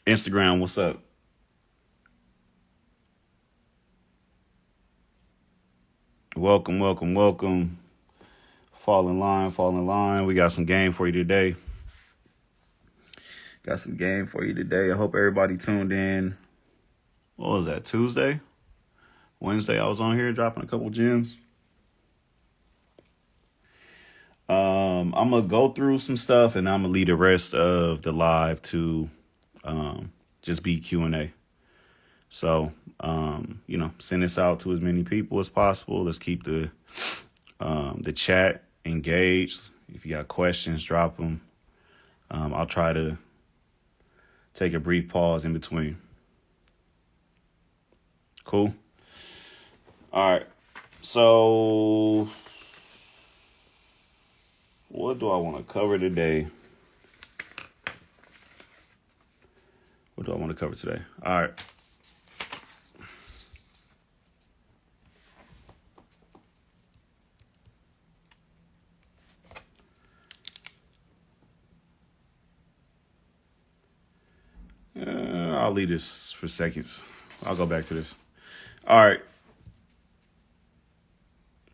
Instagram, what's up? Welcome, welcome, welcome. Fall in line, fall in line. We got some game for you today. I hope everybody tuned in. What was that, Tuesday? Wednesday, I was on here dropping a couple gems. I'm going to go through some stuff, and I'm going to lead the rest of the live to just be Q&A. So, send this out to as many people as possible. Let's keep the chat engaged. If you got questions, drop them. I'll try to take a brief pause in between. Cool. All right. So, what do I want to cover today? All right. I'll leave this for seconds. I'll go back to this. All right.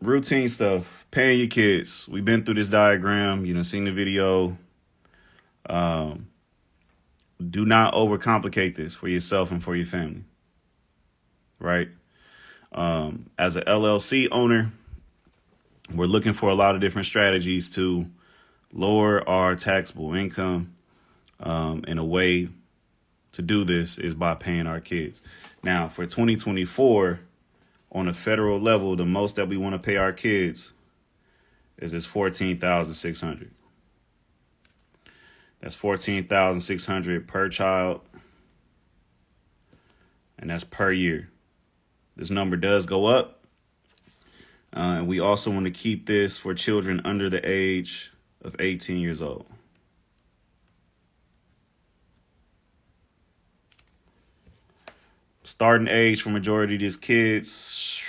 Routine stuff. Paying your kids. We've been through this diagram. You done seen the video. Do not overcomplicate this for yourself and for your family. Right? As an LLC owner, we're looking for a lot of different strategies to lower our taxable income. And a way to do this is by paying our kids. Now, for 2024, on a federal level, the most that we want to pay our kids is this $14,600. That's $14,600 per child, and that's per year. This number does go up. And we also want to keep this for children under the age of 18 years old. Starting age for majority of these kids,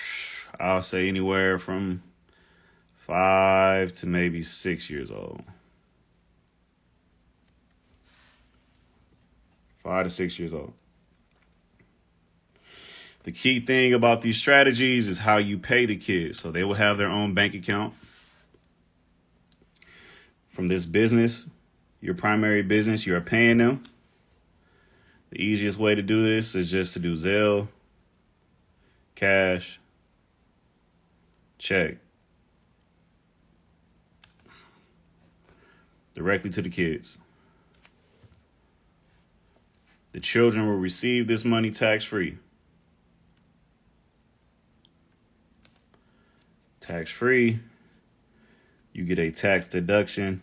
I'll say anywhere from 5 to maybe 6 years old. 5 to 6 years old. The key thing about these strategies is how you pay the kids. So they will have their own bank account. From this business, your primary business, you're paying them. The easiest way to do this is just to do Zelle, cash, check. Directly to the kids. The children will receive this money tax-free. Tax-free. You get a tax deduction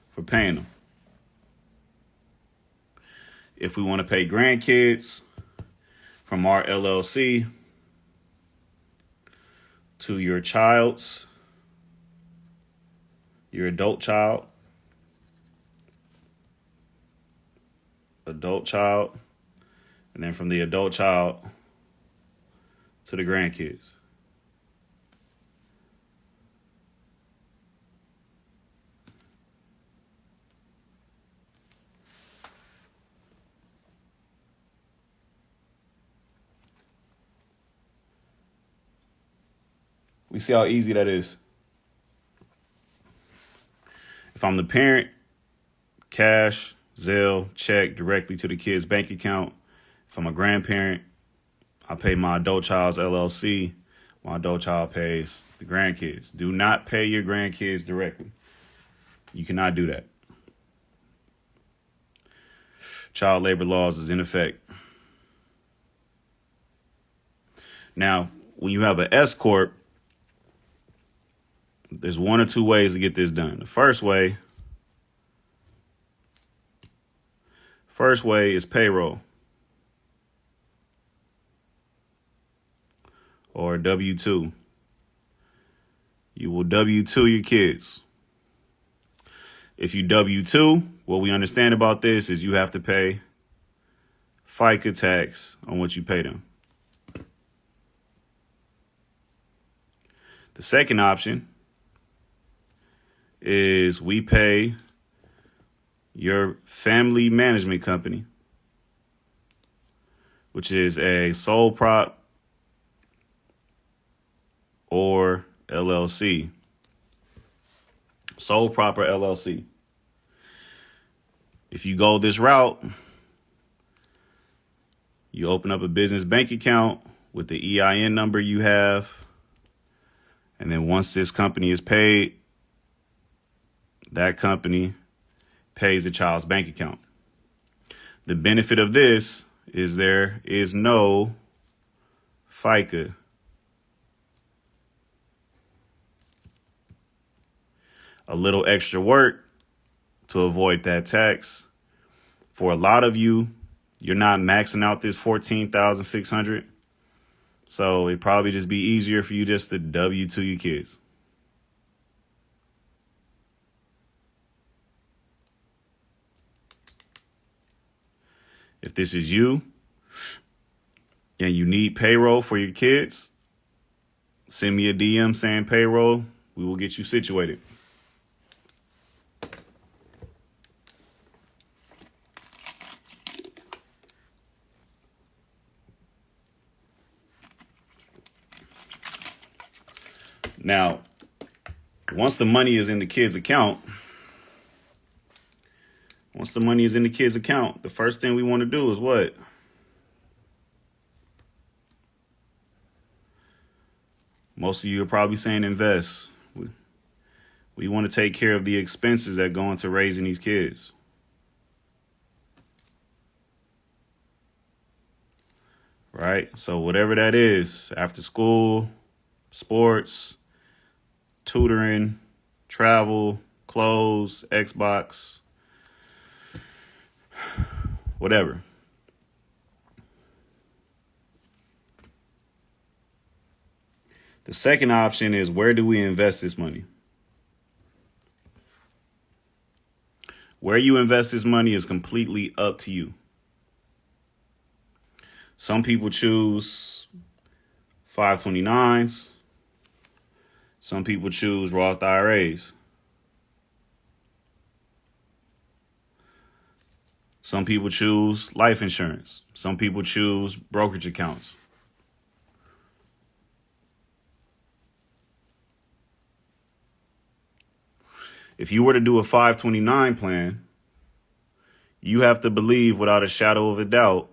for paying them. If we want to pay grandkids from our LLC to your adult child, and then from the adult child to the grandkids. We see how easy that is. If I'm the parent, cash, Zelle, check directly to the kid's bank account. If I'm a grandparent, I pay my adult child's LLC. My adult child pays the grandkids. Do not pay your grandkids directly. You cannot do that. Child labor laws is in effect. Now, when you have an S corp, there's one or two ways to get this done. The first way is payroll or W-2. You will W-2 your kids. If you W-2, what we understand about this is you have to pay FICA tax on what you pay them. The second option is we pay your family management company, which is a sole prop or LLC. Sole prop or LLC. If you go this route, you open up a business bank account with the EIN number you have. And then once this company is paid, that company pays the child's bank account. The benefit of this is there is no FICA. A little extra work to avoid that tax. For a lot of you, you're not maxing out this $14,600. So it'd probably just be easier for you just to W-2 your kids. If this is you and you need payroll for your kids, send me a DM saying payroll. We will get you situated. Now, once the money is in the kid's account, the first thing we want to do is what? Most of you are probably saying invest. We want to take care of the expenses that go into raising these kids. Right? So whatever that is, after school, sports, tutoring, travel, clothes, Xbox, whatever. The second option is, where do we invest this money? Where you invest this money is completely up to you. Some people choose 529s. Some people choose Roth IRAs. Some people choose life insurance. Some people choose brokerage accounts. If you were to do a 529 plan, you have to believe without a shadow of a doubt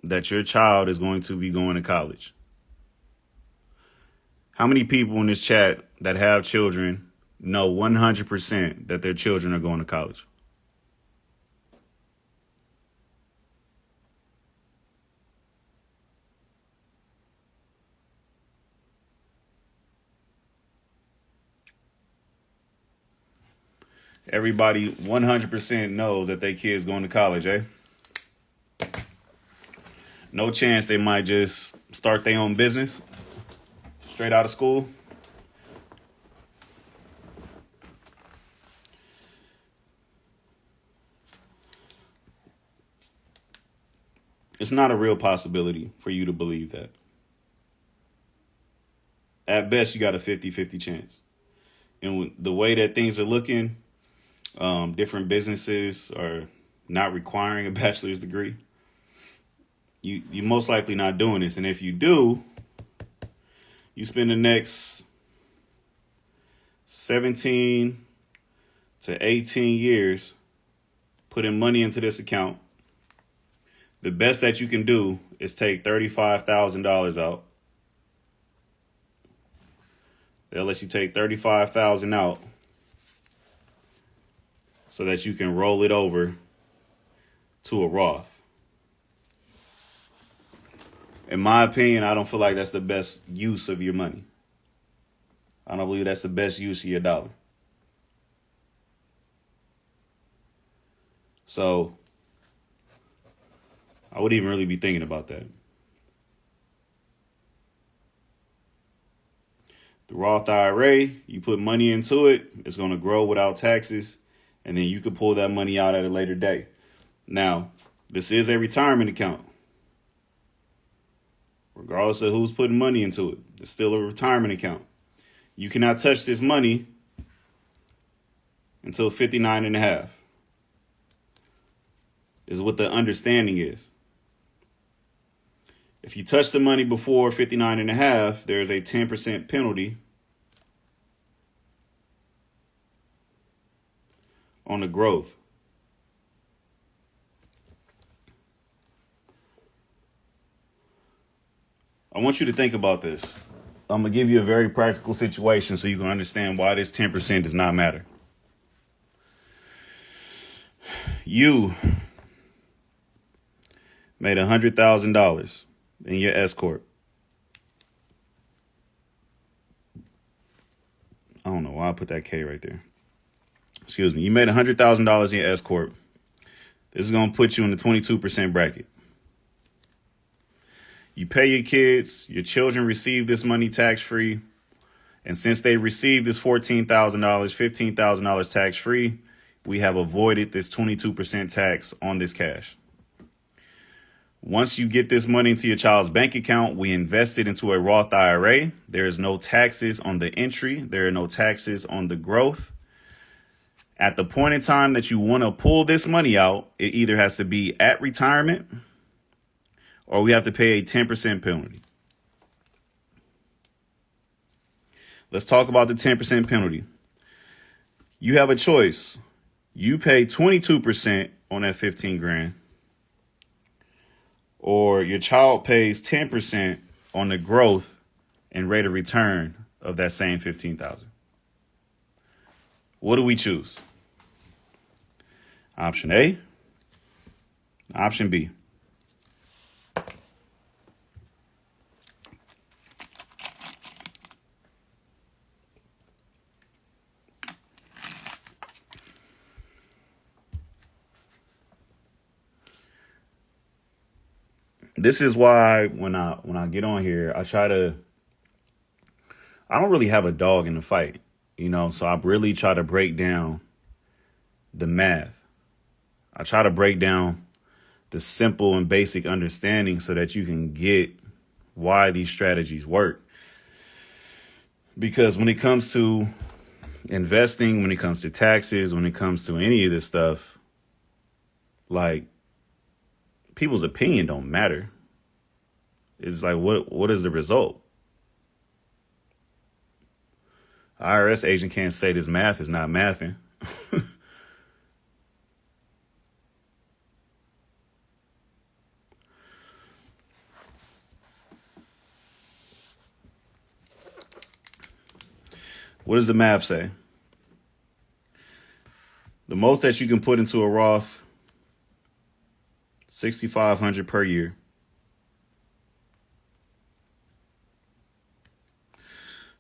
that your child is going to be going to college. How many people in this chat that have children know 100% that their children are going to college? Everybody 100% knows that their kid's going to college, eh? No chance they might just start their own business straight out of school. It's not a real possibility for you to believe that. At best, you got a 50-50 chance. And the way that things are looking, different businesses are not requiring a bachelor's degree. You most likely not doing this. And if you do, you spend the next 17 to 18 years putting money into this account. The best that you can do is take $35,000 out. They'll let you take $35,000 out so that you can roll it over to a Roth. In my opinion, I don't feel like that's the best use of your money. I don't believe that's the best use of your dollar. So I wouldn't even really be thinking about that. The Roth IRA, you put money into it, it's going to grow without taxes, and then you can pull that money out at a later date. Now, this is a retirement account. Regardless of who's putting money into it, it's still a retirement account. You cannot touch this money until 59 and a half is what the understanding is. If you touch the money before 59 and a half, there's a 10% penalty on the growth. I want you to think about this. I'm going to give you a very practical situation so you can understand why this 10% does not matter. You made $100,000 in your S Corp. I don't know why I put that K right there. Excuse me. You made $100,000 in your S Corp. This is going to put you in the 22% bracket. You pay your kids, your children receive this money tax-free. And since they received this $14,000, $15,000 tax-free, we have avoided this 22% tax on this cash. Once you get this money into your child's bank account, we invest it into a Roth IRA. There is no taxes on the entry. There are no taxes on the growth. At the point in time that you want to pull this money out, it either has to be at retirement or we have to pay a 10% penalty. Let's talk about the 10% penalty. You have a choice. You pay 22% on that 15 grand, or your child pays 10% on the growth and rate of return of that same 15,000. What do we choose? Option A, option B. This is why when I get on here, I don't really have a dog in the fight, so I really try to break down the math. I try to break down the simple and basic understanding so that you can get why these strategies work. Because when it comes to investing, when it comes to taxes, when it comes to any of this stuff, like, people's opinion don't matter. It's like, what is the result? IRS agent can't say this math is not mathing. What does the math say? The most that you can put into a Roth, $6,500 per year.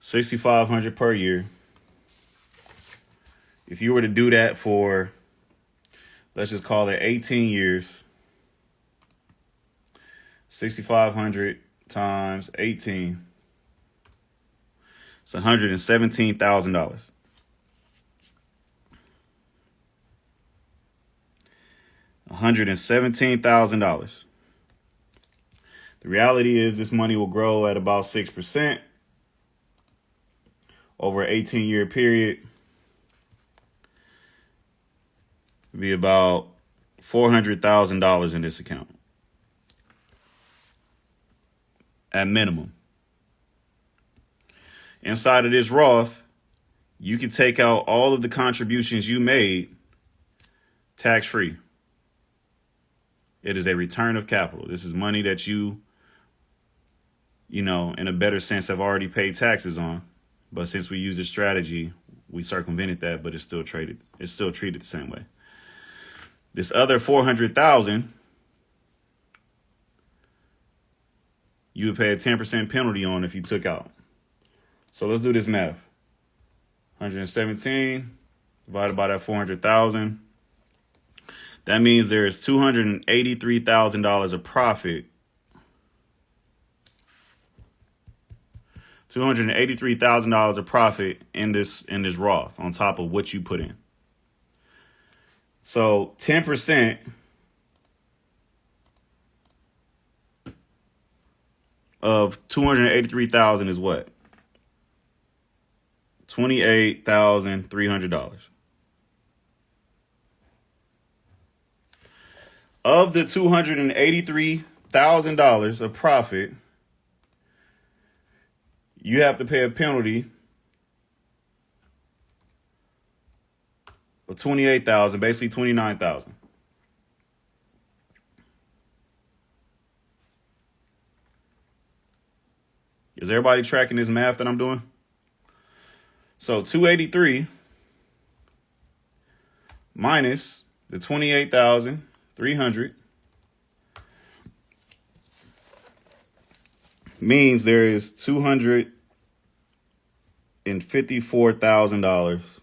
$6,500 per year. If you were to do that for, let's just call it 18 years, 6,500 times 18, it's $117,000. $117,000. The reality is this money will grow at about 6% over an 18-year period. It'd be about $400,000 in this account at minimum. Inside of this Roth, you can take out all of the contributions you made tax-free. It is a return of capital. This is money that you in a better sense, have already paid taxes on. But since we use this strategy, we circumvented that, but it's still treated the same way. This other $400,000, you would pay a 10% penalty on if you took out. So let's do this math. 117 divided by that 400,000. That means there is $283,000 of profit. $283,000 of profit in this Roth on top of what you put in. So 10% of 283,000 is what? $28,300. Of the $283,000 of profit, you have to pay a penalty of $28,000, basically $29,000. Is everybody tracking this math that I'm doing? So 283 minus the 28,300 means there is $254,000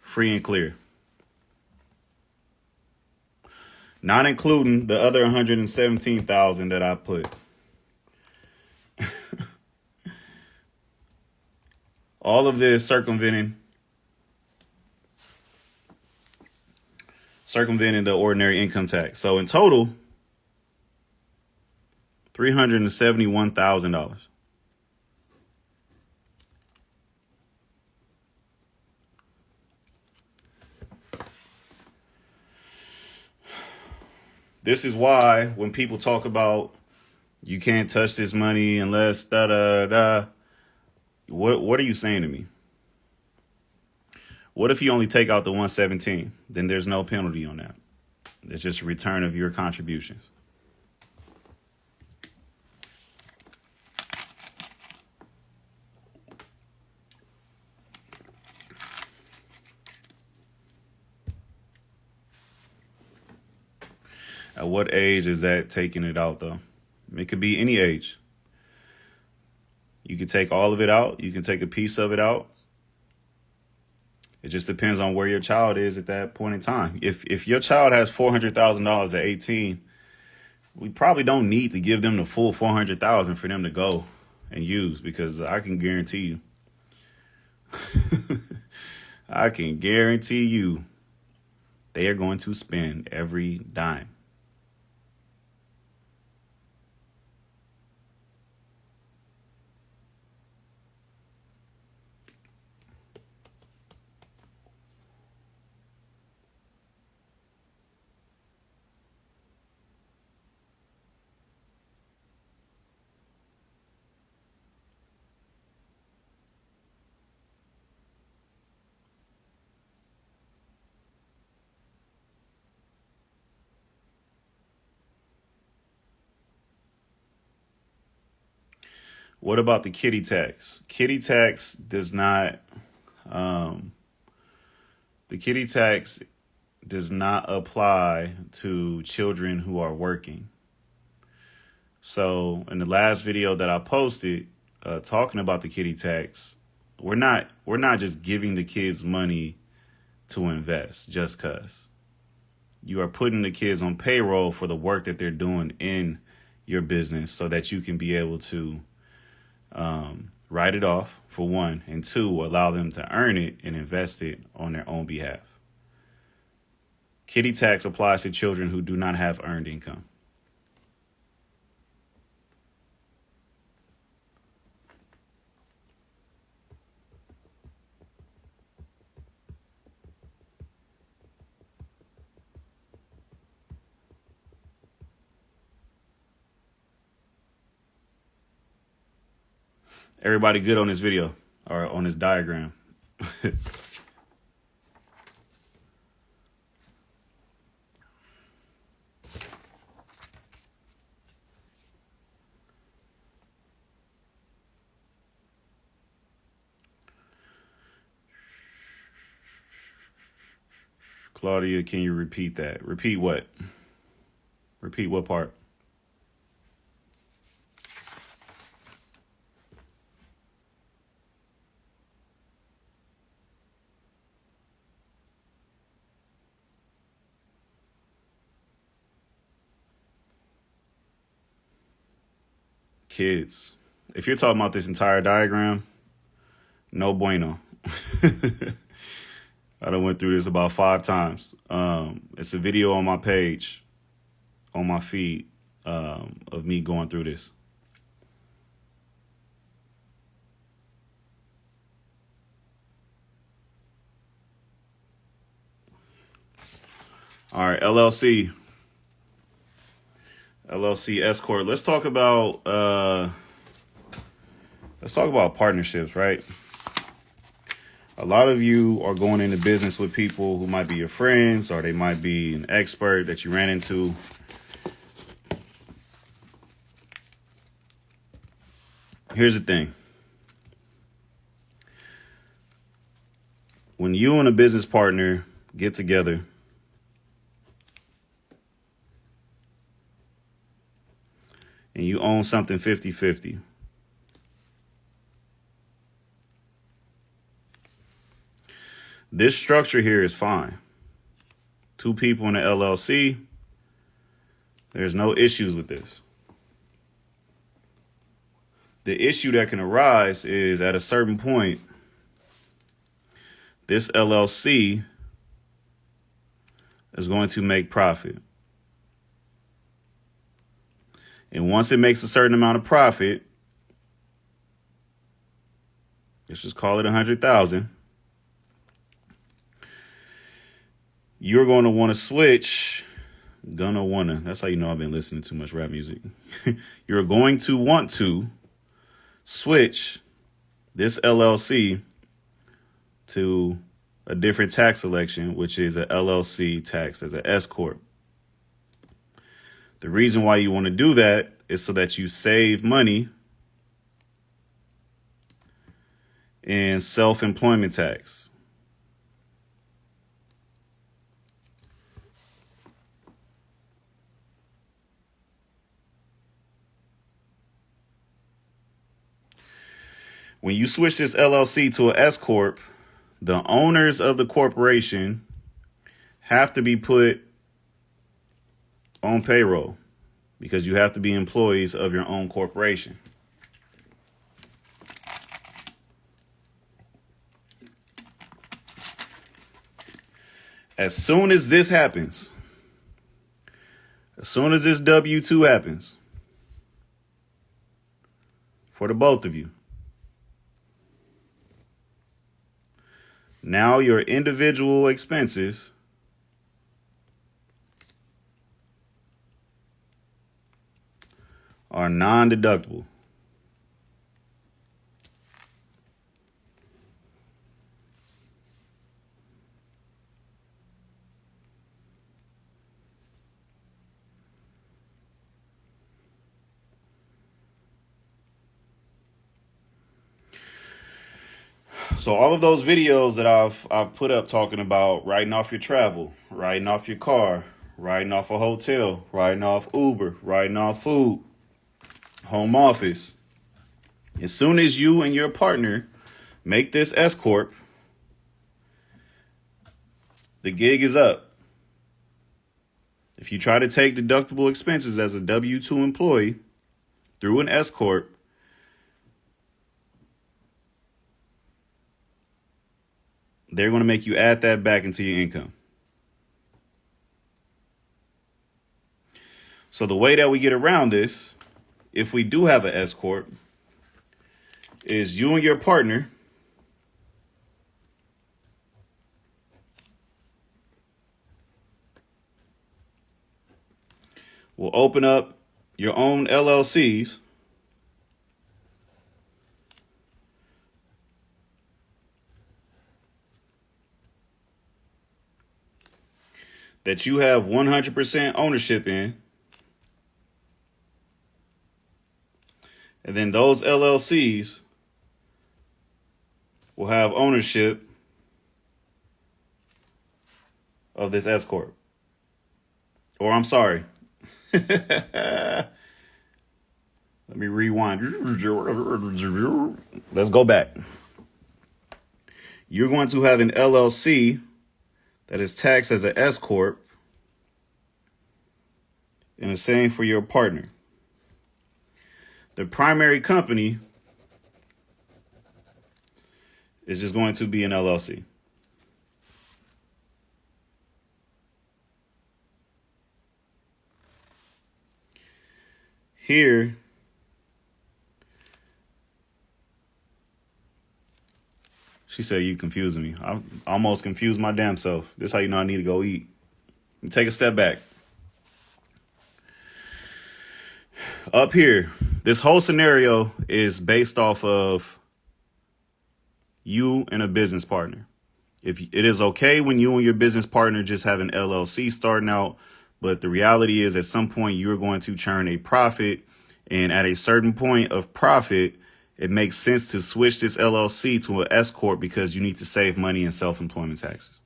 free and clear. Not including the other 117,000 that I put. All of this circumventing the ordinary income tax. So in total, $371,000. This is why when people talk about you can't touch this money unless da da da, what are you saying to me? What if you only take out the 117? Then there's no penalty on that. It's just a return of your contributions. At what age is that taking it out, though? It could be any age. You can take all of it out. You can take a piece of it out. It just depends on where your child is at that point in time. If your child has $400,000 at 18, we probably don't need to give them the full $400,000 for them to go and use, because I can guarantee you, they are going to spend every dime. What about the kiddie tax? Kiddie tax does not, the kiddie tax does not apply to children who are working. So in the last video that I posted, talking about the kiddie tax, we're not just giving the kids money to invest just cause. You are putting the kids on payroll for the work that they're doing in your business so that you can be able to write it off, for one, and two, allow them to earn it and invest it on their own behalf. Kiddie tax applies to children who do not have earned income. Everybody good on this video or on this diagram? Claudia, can you repeat that? Repeat what? Repeat what part? Kids. If you're talking about this entire diagram, no bueno. I done went through this about 5 times. It's a video on my page, on my feed, of me going through this. All right, LLC S corp. Let's talk about partnerships, right? A lot of you are going into business with people who might be your friends, or they might be an expert that you ran into. Here's the thing. When you and a business partner get together, and you own something 50-50, this structure here is fine. Two people in the LLC, there's no issues with this. The issue that can arise is at a certain point, this LLC is going to make profit. And once it makes a certain amount of profit, let's just call it 100,000. You're going to want to switch. That's how you know I've been listening to too much rap music. You're going to want to switch this LLC to a different tax selection, which is an LLC tax as an S corp. The reason why you want to do that is so that you save money in self-employment tax. When you switch this LLC to an S corp, the owners of the corporation have to be put on payroll because you have to be employees of your own corporation. As soon as this happens, as soon as this W-2 happens, for the both of you, now your individual expenses are non-deductible. So all of those videos that I've put up talking about writing off your travel, writing off your car, writing off a hotel, writing off Uber, writing off food, home office. As soon as you and your partner make this S corp, the gig is up. If you try to take deductible expenses as a W-2 employee through an S corp, they're going to make you add that back into your income. So the way that we get around this, if we do have an S corp, is you and your partner will open up your own LLCs that you have 100% ownership in. And then those LLCs will have ownership of this S corp. Or I'm sorry. Let me rewind. Let's go back. You're going to have an LLC that is taxed as an S corp, and the same for your partner. The primary company is just going to be an LLC. Here, she said, "You confusing me. I almost confused my damn self. This is how you know I need to go eat. Take a step back. Up here, this whole scenario is based off of you and a business partner. If it is okay when you and your business partner just have an LLC starting out, but the reality is at some point you're going to churn a profit, and at a certain point of profit, it makes sense to switch this LLC to an S corp because you need to save money in self-employment taxes.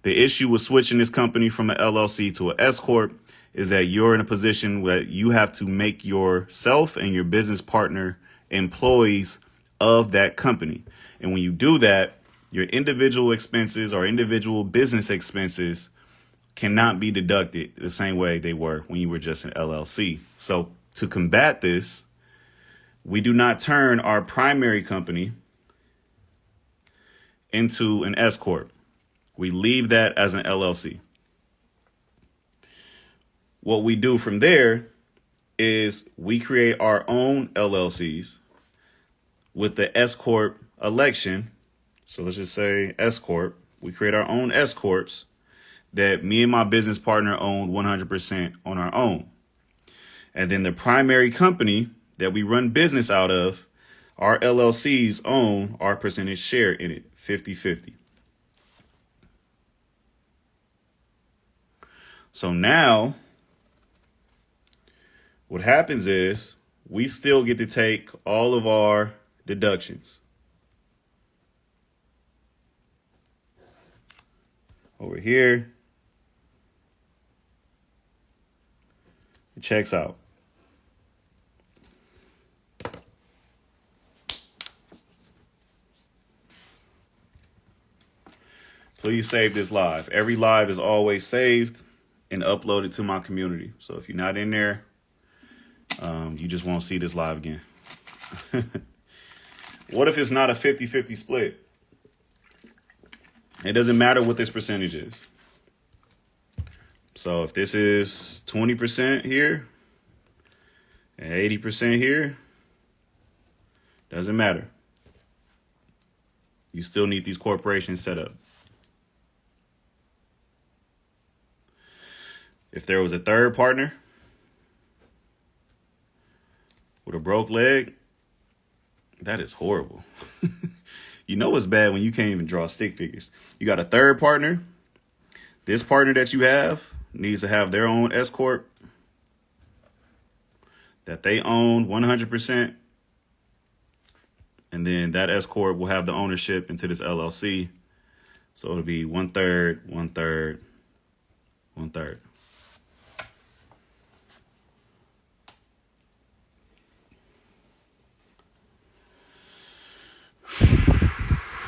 The issue with switching this company from an LLC to an S corp is that you're in a position where you have to make yourself and your business partner employees of that company. And when you do that, your individual expenses or individual business expenses cannot be deducted the same way they were when you were just an LLC. So to combat this, we do not turn our primary company into an S corp. We leave that as an LLC. What we do from there is we create our own LLCs with the S corp election. So let's just say S corp. We create our own S corps that me and my business partner own 100% on our own. And then the primary company that we run business out of, our LLCs own our percentage share in it, 50-50. So now what happens is we still get to take all of our deductions. Over here, it checks out. Please save this live. Every live is always saved and uploaded to my community. So if you're not in there, you just won't see this live again. What if it's not a 50-50 split? It doesn't matter what this percentage is. So if this is 20% here and 80% here, doesn't matter. You still need these corporations set up. If there was a third partner with a broke leg, that is horrible. You know it's bad when you can't even draw stick figures. You got a third partner. This partner that you have needs to have their own S corp that they own 100%. And then that S corp will have the ownership into this LLC. So it'll be 1/3, 1/3, 1/3.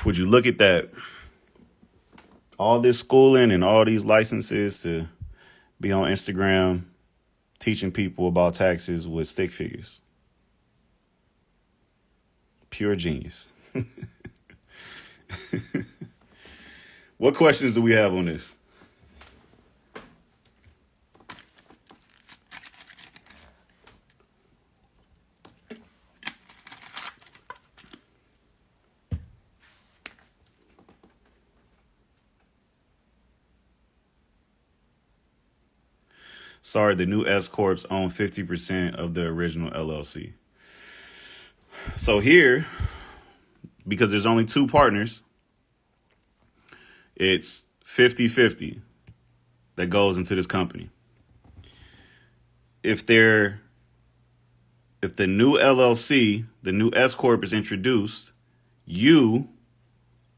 Would you look at that? All this schooling and all these licenses to be on Instagram teaching people about taxes with stick figures. Pure genius. What questions do we have on this? Sorry, the new S corps own 50% of the original LLC. So here, because there's only two partners, it's 50-50 that goes into this company. If the new LLC, the new S corp is introduced, you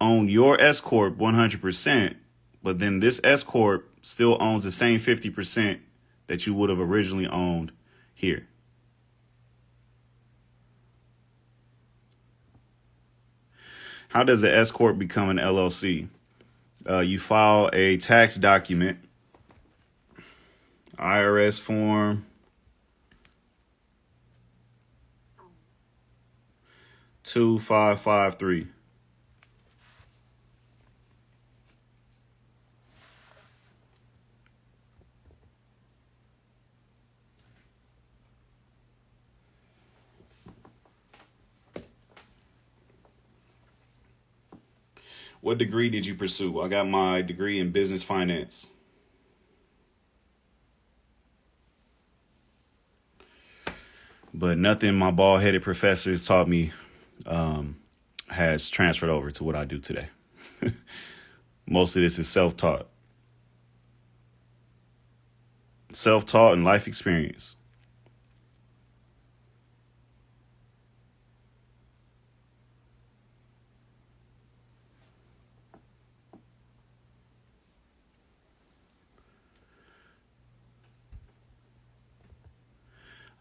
own your S corp 100%, but then this S corp still owns the same 50% that you would have originally owned here. How does the S corp become an LLC? You file a tax document, IRS form 2553. What degree did you pursue? I got my degree in business finance. But nothing my bald-headed professors taught me has transferred over to what I do today. Most of this is self-taught. Self-taught and life experience.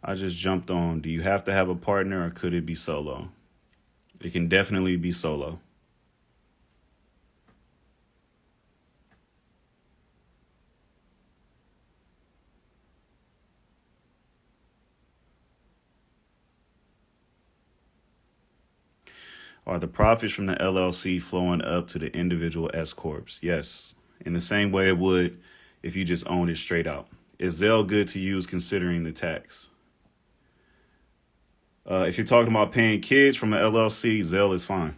I just jumped on, do you have to have a partner or could it be solo? It can definitely be solo. Are the profits from the LLC flowing up to the individual S corps? Yes, in the same way it would if you just owned it straight out. Is Zelle good to use considering the tax? If you're talking about paying kids from an LLC, Zelle is fine.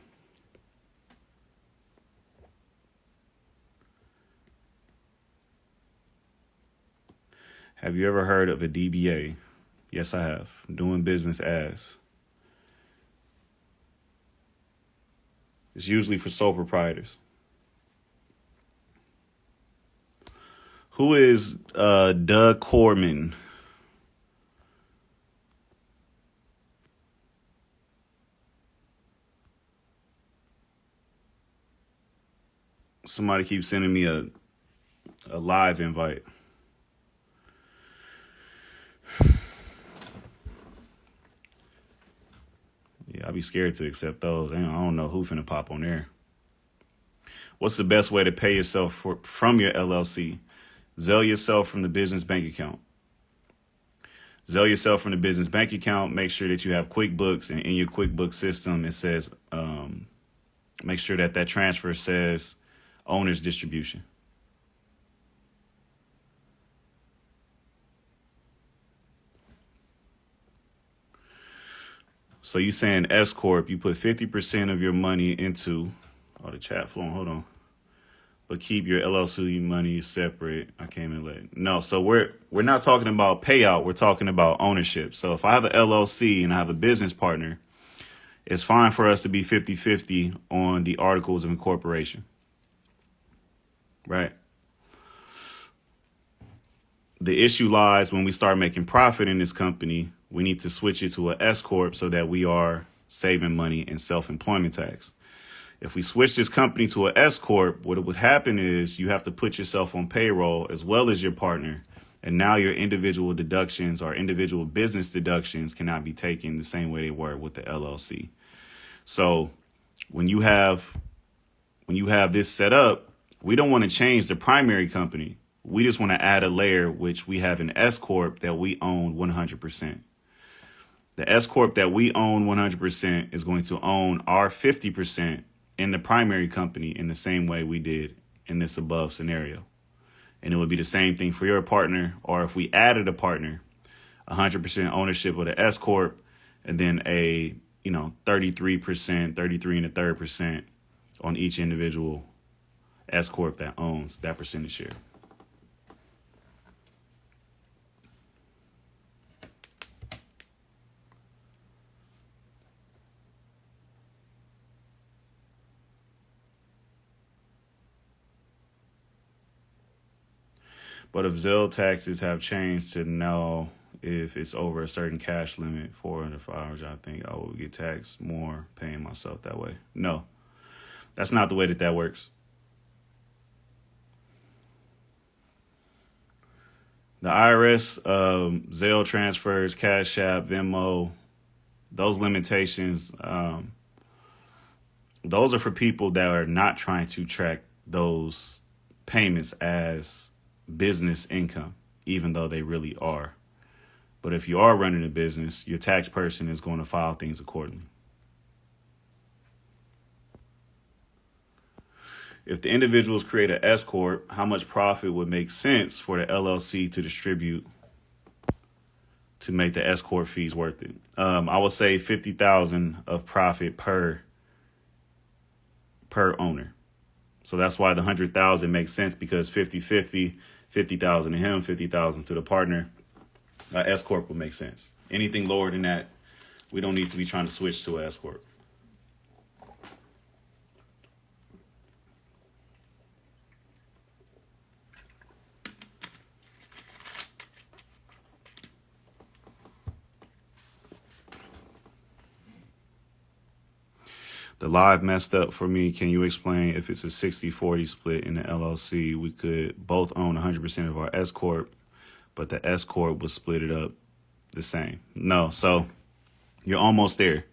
Have you ever heard of a DBA? Yes, I have. Doing business as. It's usually for sole proprietors. Who is Doug Corman? Somebody keeps sending me a live invite. Yeah, I'd be scared to accept those. I don't know who finna pop on there. What's the best way to pay yourself from your LLC? Zelle yourself from the business bank account. Zelle yourself from the business bank account. Make sure that you have QuickBooks, and in your QuickBooks system, it says, make sure that transfer says owner's distribution. So you saying S Corp, you put 50% of your money into, the chat flowing, hold on. But keep your LLC money separate. I came in late. No, so we're not talking about payout. We're talking about ownership. So if I have an LLC and I have a business partner, it's fine for us to be 50-50 on the articles of incorporation. Right? The issue lies when we start making profit in this company. We need to switch it to an S Corp so that we are saving money in self-employment tax. If we switch this company to an S Corp, what would happen is you have to put yourself on payroll as well as your partner. And now your individual deductions or individual business deductions cannot be taken the same way they were with the LLC. So when you have this set up, we don't want to change the primary company. We just want to add a layer, which we have an S Corp that we own 100%. The S Corp that we own 100% is going to own our 50% in the primary company in the same way we did in this above scenario. And it would be the same thing for your partner, or if we added a partner, 100% ownership of the S Corp, and then a 33%, 33 and a third percent on each individual S Corp that owns that percentage share. But if Zelle taxes have changed to now, if it's over a certain cash limit, 400 hours, I think I will get taxed more paying myself that way. No, that's not the way that works. The IRS, Zelle transfers, Cash App, Venmo, those limitations, those are for people that are not trying to track those payments as business income, even though they really are. But if you are running a business, your tax person is going to file things accordingly. If the individuals create an S Corp, how much profit would make sense for the LLC to distribute to make the S Corp fees worth it? I would say 50,000 of profit per owner. So that's why the 100,000 makes sense, because 50-50, 50,000 to him, 50,000 to the partner. S Corp would make sense. Anything lower than that, we don't need to be trying to switch to an S corp. The live messed up for me. Can you explain if it's a 60-40 split in the LLC? We could both own 100% of our S corp, but the S corp was split it up the same. No, so you're almost there.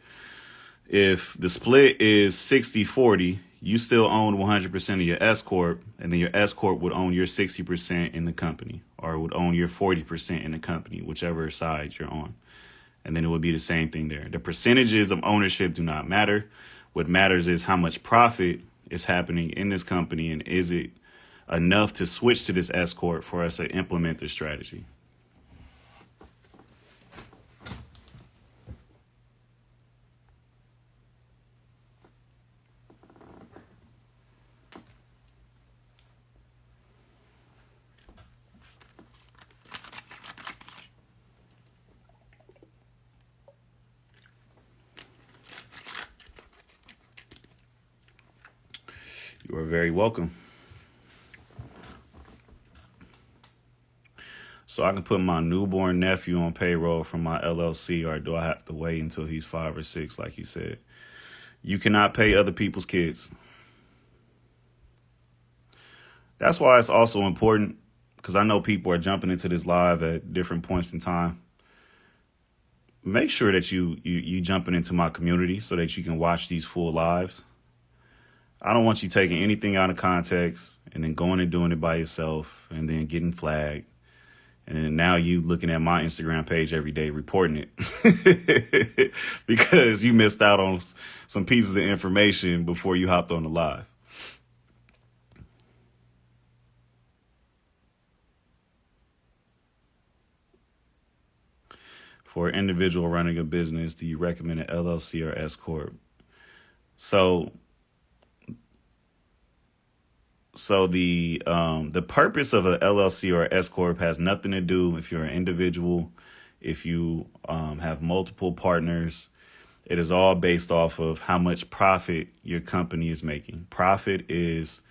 If the split is 60-40, you still own 100% of your S corp, and then your S corp would own your 60% in the company, or would own your 40% in the company, whichever side you're on. And then it would be the same thing there. The percentages of ownership do not matter. What matters is how much profit is happening in this company, and is it enough to switch to this S corp for us to implement the strategy. You are very welcome. So I can put my newborn nephew on payroll from my LLC, or do I have to wait until he's 5 or 6, like you said? You cannot pay other people's kids. That's why it's also important, because I know people are jumping into this live at different points in time. Make sure that you jumping into my community so that you can watch these full lives. I don't want you taking anything out of context and then going and doing it by yourself and then getting flagged. And then now you looking at my Instagram page every day reporting it because you missed out on some pieces of information before you hopped on the live. For an individual running a business, do you recommend an LLC or S corp? So the purpose of an LLC or S corp has nothing to do if you're an individual, if you have multiple partners. It is all based off of how much profit your company is making. Profit is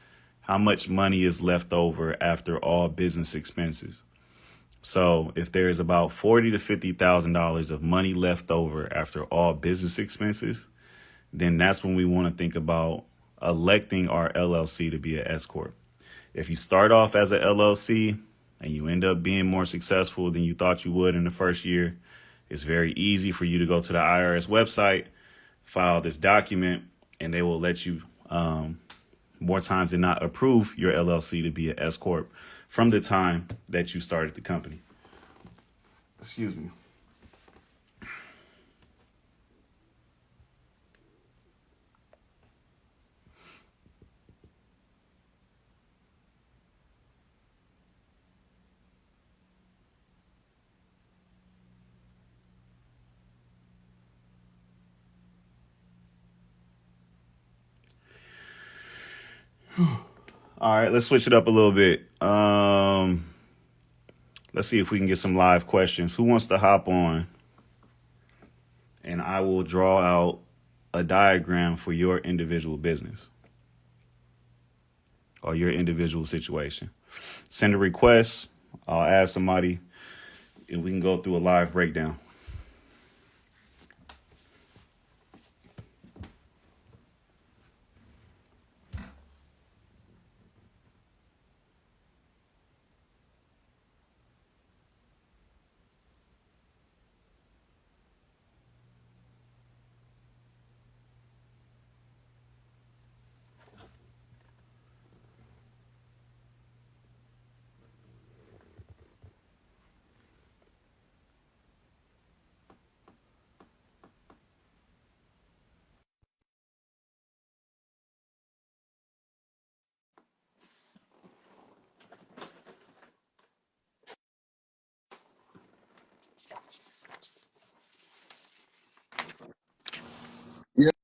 how much money is left over after all business expenses. So if there is about $40,000 to $50,000 of money left over after all business expenses, then that's when we want to think about electing our LLC to be an S corp. If you start off as an LLC and you end up being more successful than you thought you would in the first year, it's very easy for you to go to the IRS website, file this document, and they will let you more times than not approve your LLC to be an S corp from the time that you started the company. Excuse me. All right, let's switch it up a little bit. Let's see if we can get some live questions. Who wants to hop on? And I will draw out a diagram for your individual business or your individual situation. Send a request. I'll add somebody and we can go through a live breakdown.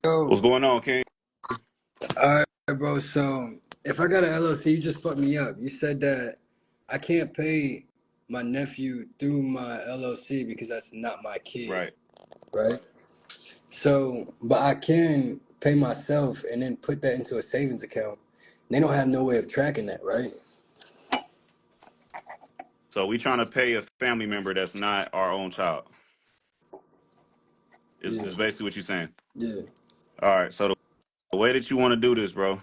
Yo, What's going on, King? all right, bro. So if I got an LLC, you just fucked me up. You said that I can't pay. my nephew through my LLC because that's not my kid, Right. right? So, but I can pay myself and then put that into a savings account. They don't have no way of tracking that, right? So we trying to pay a family member that's not our own child. Yeah, Is basically what you're saying. yeah. All right. So the way that you want to do this, bro,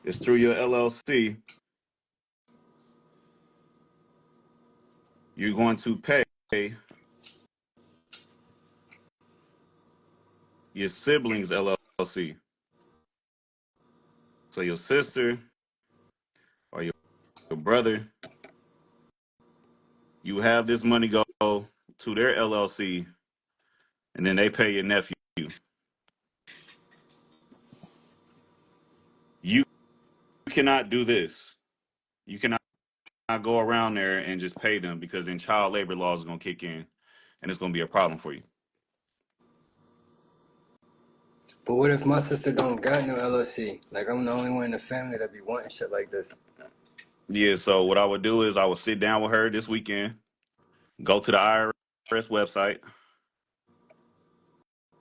is through your LLC. You're going to pay your siblings LLC. So your sister or your brother, you have this money go to their LLC, and then they pay your nephew. You cannot do this. You cannot go around there and just pay them because then child labor laws is going to kick in, and it's going to be a problem for you. But what if my sister don't got no LLC? Like I'm the only one in the family that be wanting shit like this. Yeah. So what I would do is I would sit down with her this weekend, go to the IRS website,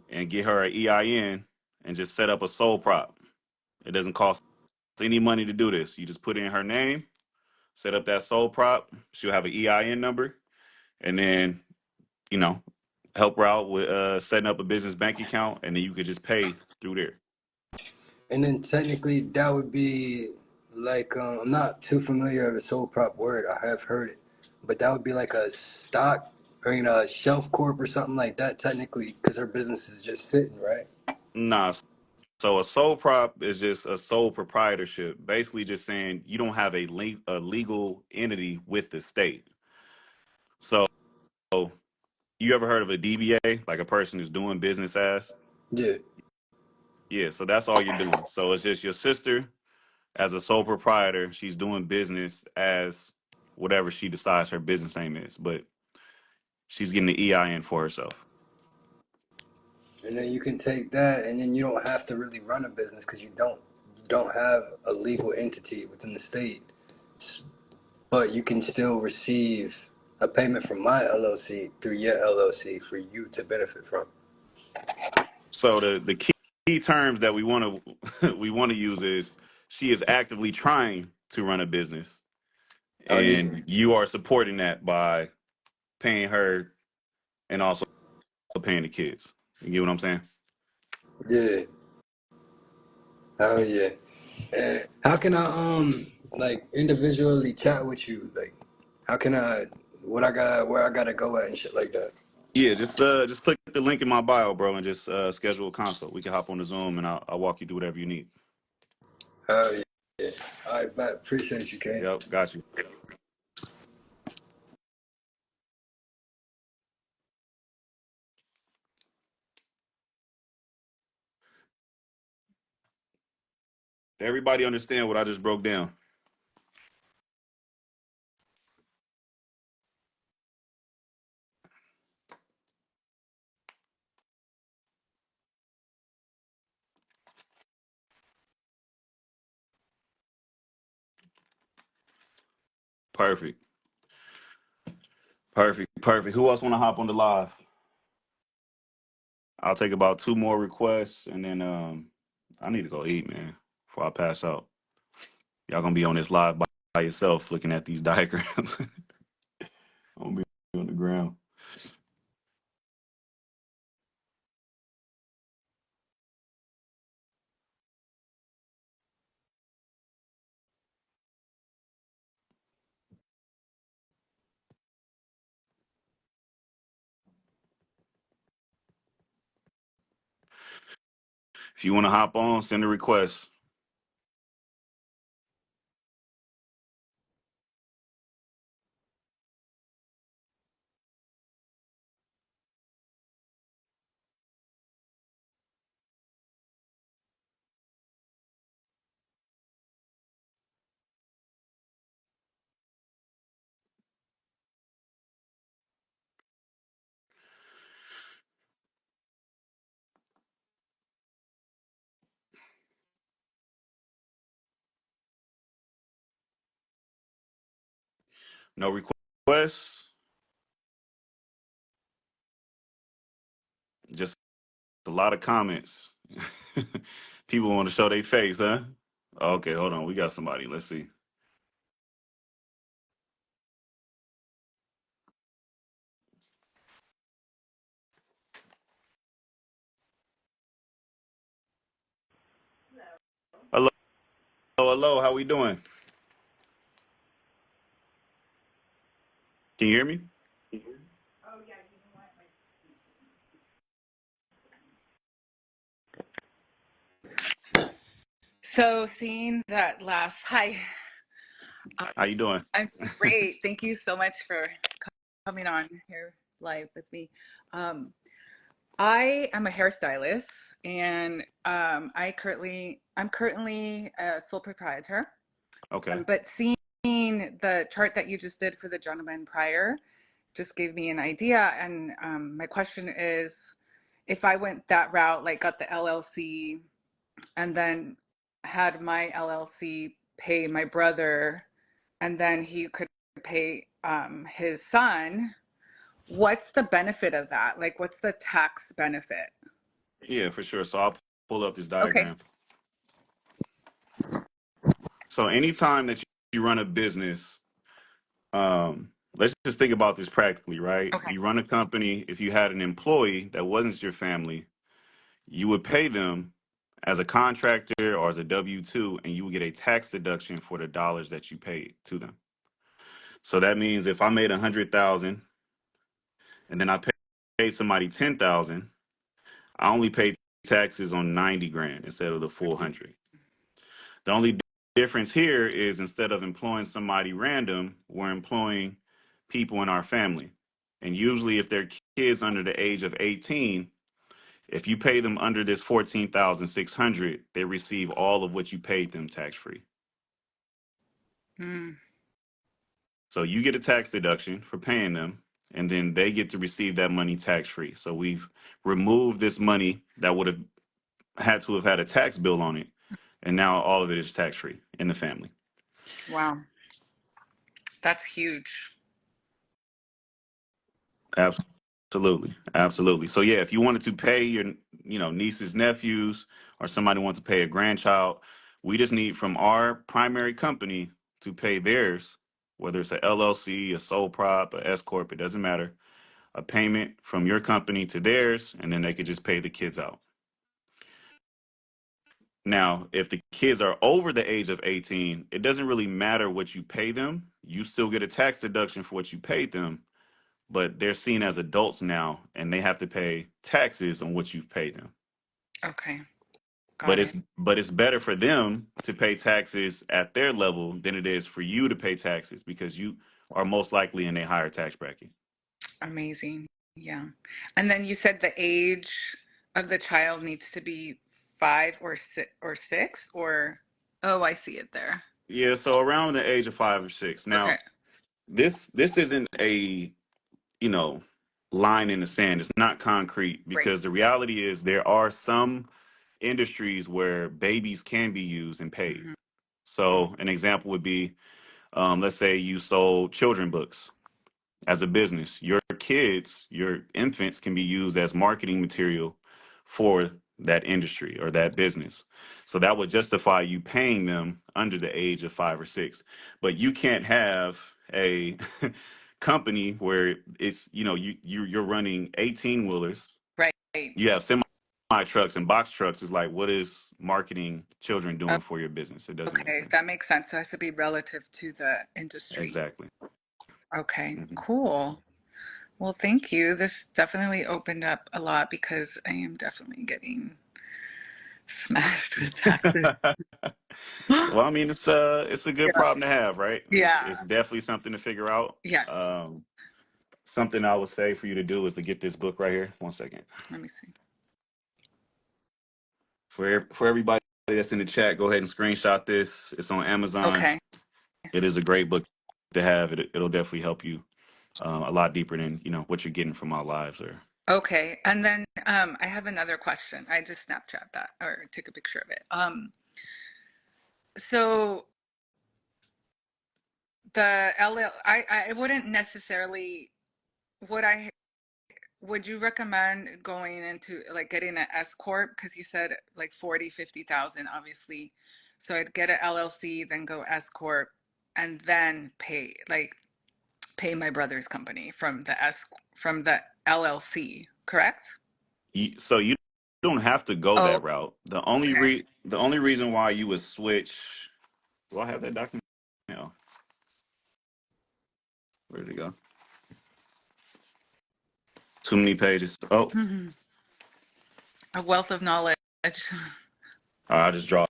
and get her an EIN, and just set up a sole prop. It doesn't cost any money to do this. You just put in her name, set up that sole prop. She'll have an EIN number, and then you know help her out with setting up a business bank account, and then you could just pay through there. And then technically that would be like I'm not too familiar with the sole prop word. I have heard it, but that would be like a stock or a shelf corp or something like that. Technically, because her business is just sitting, right? Nah. So a sole prop is just a sole proprietorship, basically just saying you don't have a legal entity with the state. So you ever heard of a DBA, like a person who's doing business as? Yeah. Yeah, so that's all you're doing. So it's just your sister as a sole proprietor. She's doing business as whatever she decides her business name is, but she's getting the EIN for herself. And then you can take that, and then you don't have to really run a business because you don't have a legal entity within the state, but you can still receive a payment from my LLC through your LLC for you to benefit from. So the key terms that we want to we want to use is she is actively trying to run a business, Oh yeah, and you are supporting that by paying her and also paying the kids. You get what I'm saying? yeah, oh yeah. And how can I like individually chat with you? Like, how can I what I got where I gotta go at and shit like that? Yeah, just click the link in my bio, bro, and just schedule a consult. We can hop on the Zoom, and I'll walk you through whatever you need. Oh yeah. Yeah. All right, but appreciate you, Kane. Yep, got you. Everybody understand what I just broke down? Perfect, perfect. Who else want to hop on the live? I'll take about two more requests, and then I need to go eat, man, before I pass out. Y'all gonna be on this live by yourself, looking at these diagrams. I'm gonna be on the ground. If you want to hop on, send a request. No requests. Just a lot of comments. People want to show their face, huh? Okay, hold on. We got somebody. Let's see. Hello, hello. How we doing? Can you hear me? So seeing that last, hi, How you doing? I'm great. Thank you so much for coming on here live with me. Um, I am a hairstylist, and I'm currently a sole proprietor. Okay. But seeing the chart that you just did for the gentleman prior just gave me an idea. And my question is, if I went that route, like got the LLC, and then had my LLC pay my brother, and then he could pay his son. What's the benefit of that? Like, what's the tax benefit? Yeah, for sure. So I'll pull up this Okay. diagram. So anytime that you run a business, let's just think about this practically, right? Okay. You run a company. If you had an employee that wasn't your family, you would pay them as a contractor or as a W-2, and you would get a tax deduction for the dollars that you paid to them. So that means if I made 100,000 and then paid somebody 10,000, I only paid taxes on 90 grand instead of the full 100. The only difference here is instead of employing somebody random, we're employing people in our family. And usually if they're kids under the age of 18, if you pay them under this 14,600, they receive all of what you paid them tax free. Mm, So you get a tax deduction for paying them, and then they get to receive that money tax free. So we've removed this money that would have had to have had a tax bill on it, and now all of it is tax free in the family. wow, that's huge. Absolutely, absolutely. So yeah, if you wanted to pay your, nieces, nephews, or somebody wants to pay a grandchild, we just need from our primary company to pay theirs, whether it's a LLC, a sole prop, a S corp, it doesn't matter. A payment from your company to theirs, and then they could just pay the kids out. Now, if the kids are over the age of 18, it doesn't really matter what you pay them. You still get a tax deduction for what you paid them, but they're seen as adults now and they have to pay taxes on what you've paid them. Okay, But got it's it. but it's better for them to pay taxes at their level than it is for you to pay taxes because you are most likely in a higher tax bracket. Amazing. Yeah. And then you said the age of the child needs to be 5 or 6 or oh, I see it there. Yeah, so around the age of 5 or 6. Okay. Now, this isn't a you know, line in the sand. It's not concrete Right. because the reality is there are some industries where babies can be used and paid. Hmm. So an example would be, let's say you sold children books as a business. Your kids, your infants can be used as marketing material for that industry or that business. So that would justify you paying them under the age of 5 or 6. But you can't have a company where it's, you're running 18 wheelers. Right. You have semi trucks and box trucks. Is like, what is marketing children doing for your business? It doesn't make Okay, sense. that makes sense. So it has to be relative to the industry. Exactly. Okay, Mhm. cool. Well, thank you. This definitely opened up a lot because I am definitely getting smashed with taxes. Well, I mean, it's a good Yeah. problem to have, right? It's Yeah. definitely something to figure out. Yes. Something I would say for you to do is to get this book right here. One second. Let me see. For everybody that's in the chat, go ahead and screenshot this. It's on Amazon. Okay. It is a great book to have. It'll definitely help you a lot deeper than what you're getting from our lives. Or Okay. And then I have another question. I just Snapchat that or took a picture of it. So the LL, I wouldn't necessarily, would I, would you recommend going into like getting an S corp? Because you said like 40, 50,000, obviously. So I'd get an LLC, then go S corp, and then pay my brother's company from the LLC, correct? So you don't have to go Oh, that route. okay. The only reason why you would switch. Do I have that document? No. Where did it go? Too many pages. Oh, A wealth of knowledge. I'll just draw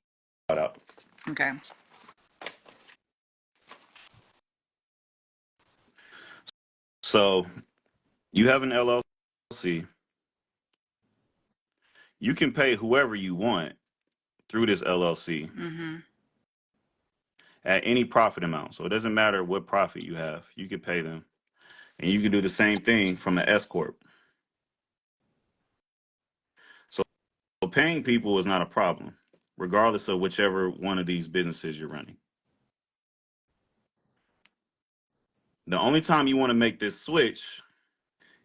it out. Okay. So you have an LLC. You can pay whoever you want through this LLC Mm-hmm. at any profit amount. So it doesn't matter what profit you have. You can pay them. And you can do the same thing from an S corp. So paying people is not a problem, regardless of whichever one of these businesses you're running. The only time you want to make this switch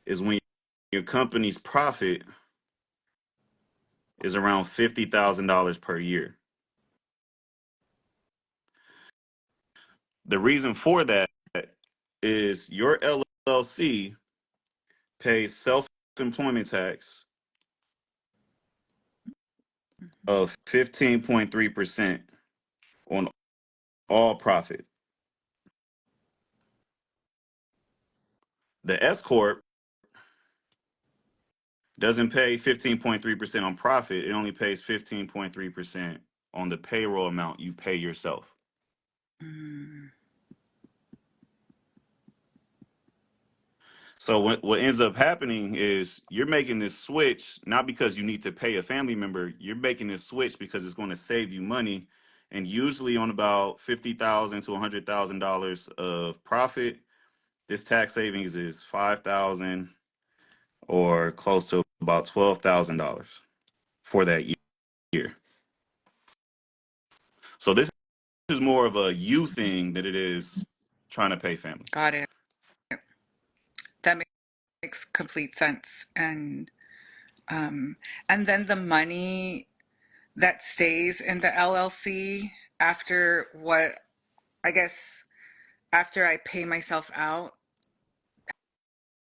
is when your company's profit is around $50,000 per year. The reason for that is your LLC pays self-employment tax of 15.3% on all profit. The S corp doesn't pay 15.3% on profit. It only pays 15.3% on the payroll amount you pay yourself. Mm. So what ends up happening is you're making this switch not because you need to pay a family member. You're making this switch because it's going to save you money, and usually on about $50,000 to $100,000 of profit, this tax savings is $5,000 or close to about $12,000 for that year. So this is more of a you thing than it is trying to pay family. Got it. That makes complete sense. And then the money that stays in the LLC after what, I guess, after I pay myself out,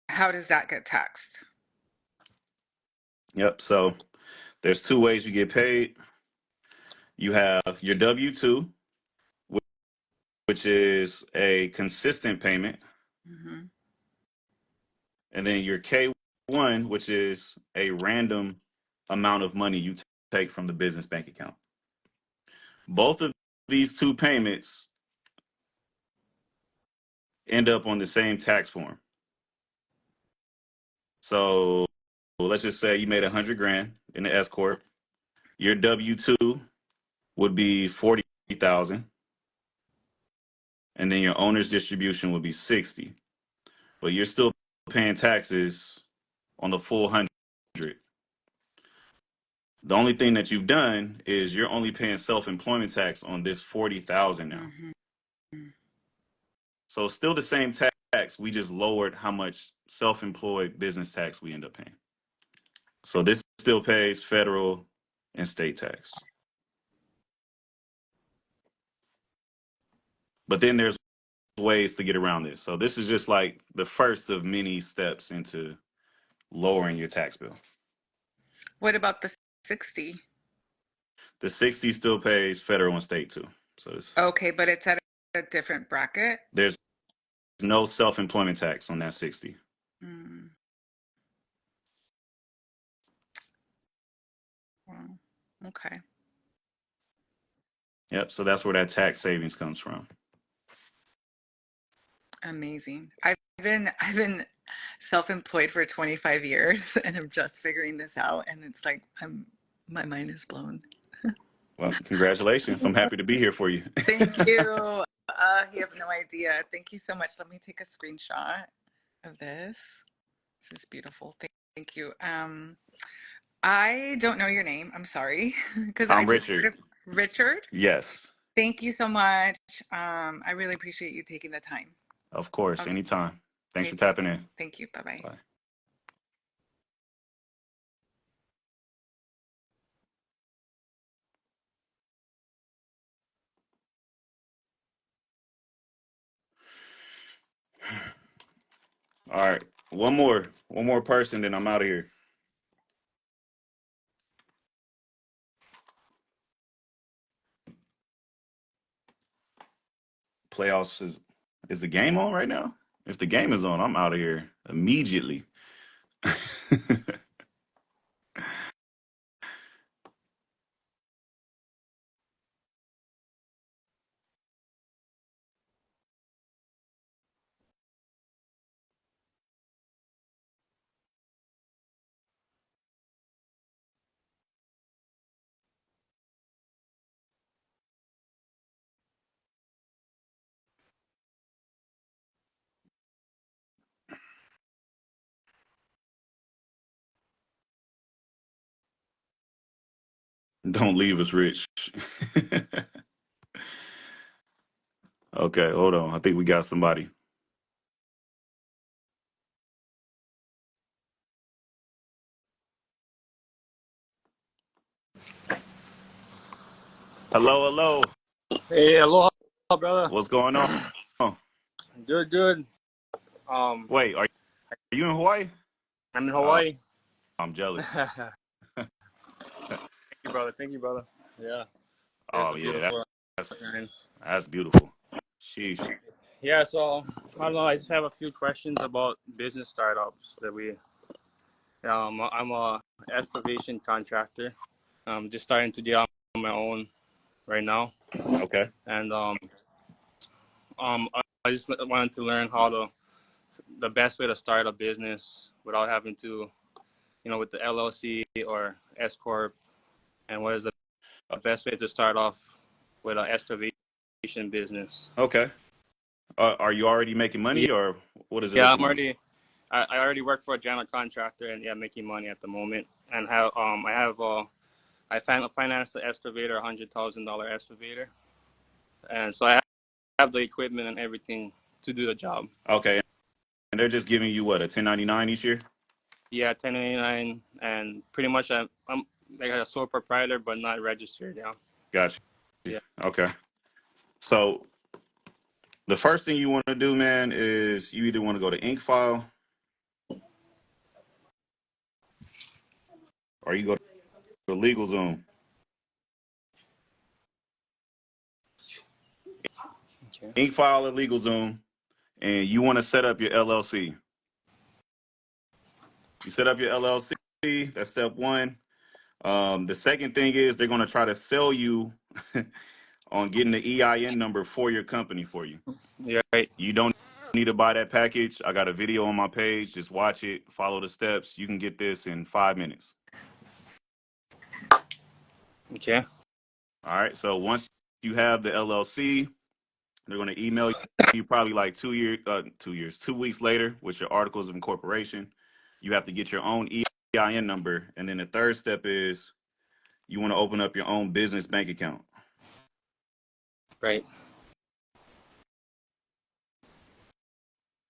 how does that get taxed? Yep. So there's two ways you get paid. You have your W-2, which is a consistent payment, Hmm. and then your K-1, which is a random amount of money you take from the business bank account. Both of these two payments end up on the same tax form. So let's just say you made 100 grand in the S corp. Your W-2 would be 40,000, and then your owner's distribution would be 60. But you're still paying taxes on the full 100. The only thing that you've done is you're only paying self-employment tax on this 40,000 now. Hmm. So still the same tax. We just lowered how much self-employed business tax we end up paying. So this still pays federal and state tax. But then there's ways to get around this. So this is just like the first of many steps into lowering your tax bill. What about the 60? The 60 still pays federal and state too. So Okay, but it's at a different bracket. there's no self-employment tax on that 60. Mm. Wow. Okay. Yep. So that's where that tax savings comes from. Amazing. I've been self-employed for 25 years and I'm just figuring this out and it's like my mind is blown. Well, congratulations. I'm happy to be here for you. Thank you. You have no idea. Thank you so much. Let me take a screenshot of this. This is beautiful. Thank you. I don't know your name. I'm sorry, because I I'm just heard Richard. of Richard. Yes. Thank you so much. I really appreciate you taking the time. Of course, Okay, anytime. Thanks for okay, tapping in. thank you. Bye bye. Bye. All right. One more person, then I'm out of here. Playoffs is the game on right now? If the game is on, I'm out of here immediately. Don't leave us, Rich. Okay, hold on. I think we got somebody. Hello, hello. Hey, aloha, brother. What's going on? Good, good. Um, Wait, are you in Hawaii? I'm in Oh, Hawaii. I'm jealous. Thank you, brother. Thank you, brother. Yeah, it's Oh a yeah, beautiful that's night. that's beautiful. Sheesh. Yeah, so I don't know. I just have a few questions about business startups that we. I'm a excavation contractor. I'm just starting to get on my own right now, Okay. and I just wanted to learn how to the best way to start a business without having to, with the LLC or S corp, and what is the best way to start off with an excavation business. Okay. Are you already making money, or what is it Yeah, looking like? I already work for a general contractor, and yeah, making money at the moment. And have I financed the excavator, $100,000 excavator, and so I have the equipment and everything to do the job. Okay. And they're just giving you what, a 1099 each year? Yeah, 1099, and pretty much I'm like a sole proprietor, but not registered. Yeah, Gotcha. yeah, Okay. So the first thing you want to do, man, is you either want to go to InkFile or you go to LegalZoom. okay, InkFile or LegalZoom, and you want to set up your LLC. You set up your LLC. That's step one. The second thing is they're going to try to sell you on getting the EIN number for your company for you. yeah, right, You don't need to buy that package. I got a video on my page. Just watch it, follow the steps. You can get this in 5 minutes. okay, All right. So once you have the LLC, they're going to email you probably like 2 weeks later with your articles of incorporation. You have to get your own EIN number. And then the third step is you want to open up your own business bank account. right,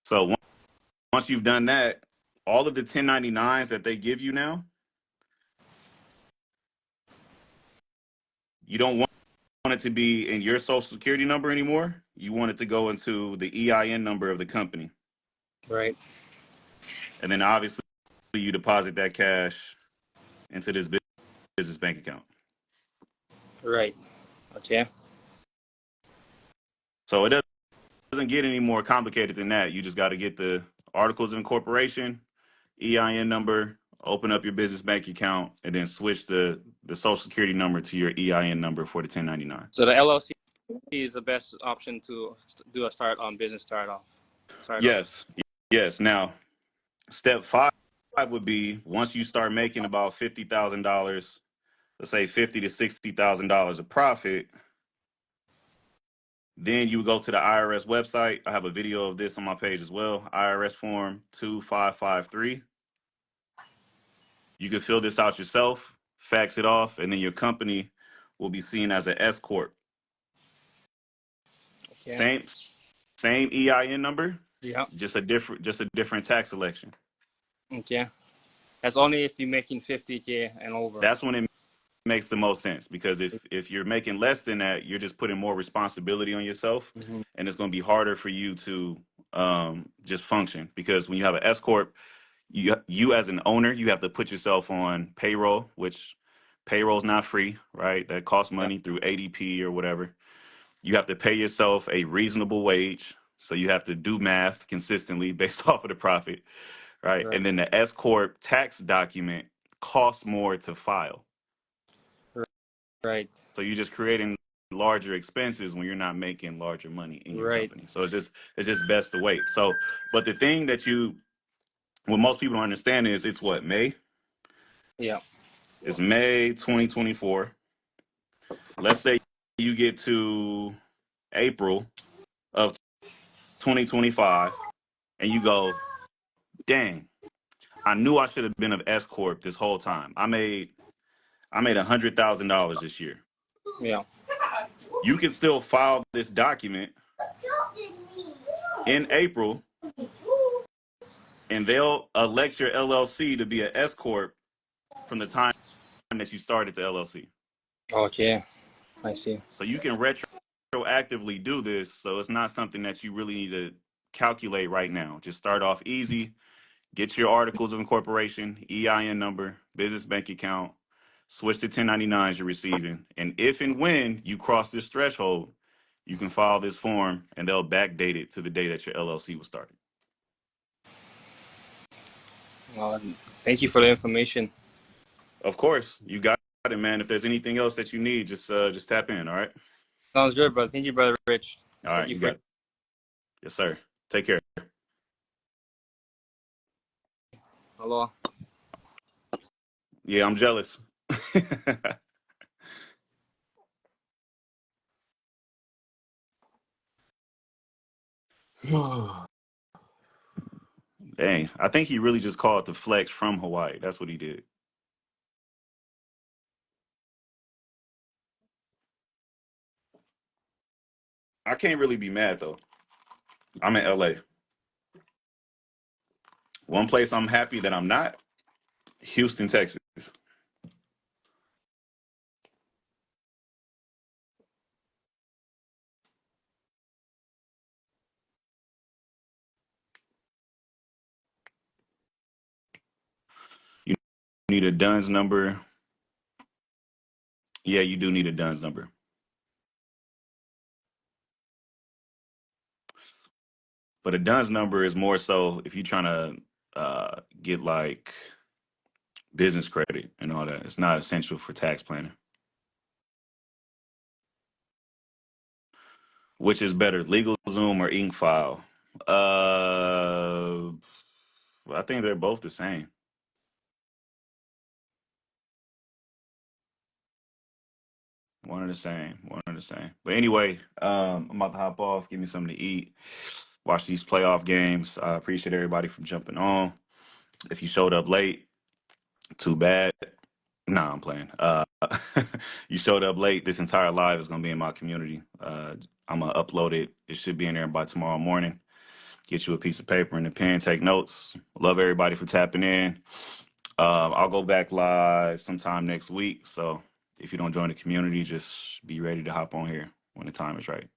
So once you've done that, all of the 1099s that they give you now, you don't want it to be in your social security number anymore. You want it to go into the EIN number of the company. right, And then obviously you deposit that cash into this business bank account. right, okay, So it doesn't get any more complicated than that. You just got to get the articles of incorporation, EIN number, open up your business bank account, and then switch the social security number to your EIN number for the 1099. So the LLC is the best option to do a business startup. Yes. Yes. Now, step five would be once you start making about $50,000, let's say $50,000 to $60,000 of profit, then you go to the IRS website. I have a video of this on my page as well. IRS form 2553. You can fill this out yourself, fax it off, and then your company will be seen as an S corp. Yeah. Same EIN number, Yeah. just a different tax election. Okay. That's only if you're making 50K and over. That's when it makes the most sense, because if you're making less than that, you're just putting more responsibility on yourself, Mm-hmm. and it's going to be harder for you to just function, because when you have an S corp, you as an owner, you have to put yourself on payroll, which payroll's not free, right? That costs Yeah. money through ADP or whatever. You have to pay yourself a reasonable wage, so you have to do math consistently based off of the profit, right? Right. And then the S corp tax document costs more to file. Right. So you're just creating larger expenses when you're not making larger money in your Right. company. So it's just best to wait. So, but the thing what most people don't understand is it's what, May? Yeah. It's May 2024. Let's say you get to April of 2025 and you go, dang, I knew I should have been of S corp this whole time. I made $100,000 this year. Yeah. You can still file this document in April, and they'll elect your LLC to be an S corp from the time that you started the LLC. Okay. I see. So you can retroactively do this. So it's not something that you really need to calculate right now. Just start off easy. Get your articles of incorporation, EIN number, business bank account, switch to 1099s you're receiving. And if and when you cross this threshold, you can file this form and they'll backdate it to the day that your LLC was started. Well, thank you for the information. Of course, you got it, man. If there's anything else that you need, just tap in, all right? Sounds good, brother. Thank you, brother Rich. All Thank right, you you for. got it. Yes, sir. Take care. Hello. Yeah, I'm jealous. Dang, I think he really just called the flex from Hawaii. That's what he did. I can't really be mad though. I'm in LA. One place I'm happy that I'm not, Houston, Texas. You need a DUNS number. Yeah, you do need a DUNS number. But a DUNS number is more so if you're trying to get like business credit and all that. It's not essential for tax planning. Which is better, LegalZoom or InkFile? Uh, I think they're both the same. One and the same. One and the same. But anyway, I'm about to hop off, give me something to eat, watch these playoff games. I appreciate everybody for jumping on. If you showed up late, too bad. Nah, I'm playing. You showed up late. This entire live is gonna be in my community. I'm gonna upload it. It should be in there by tomorrow morning. Get you a piece of paper and a pen, take notes. Love everybody for tapping in. I'll go back live sometime next week. So if you don't join the community, just be ready to hop on here when the time is right.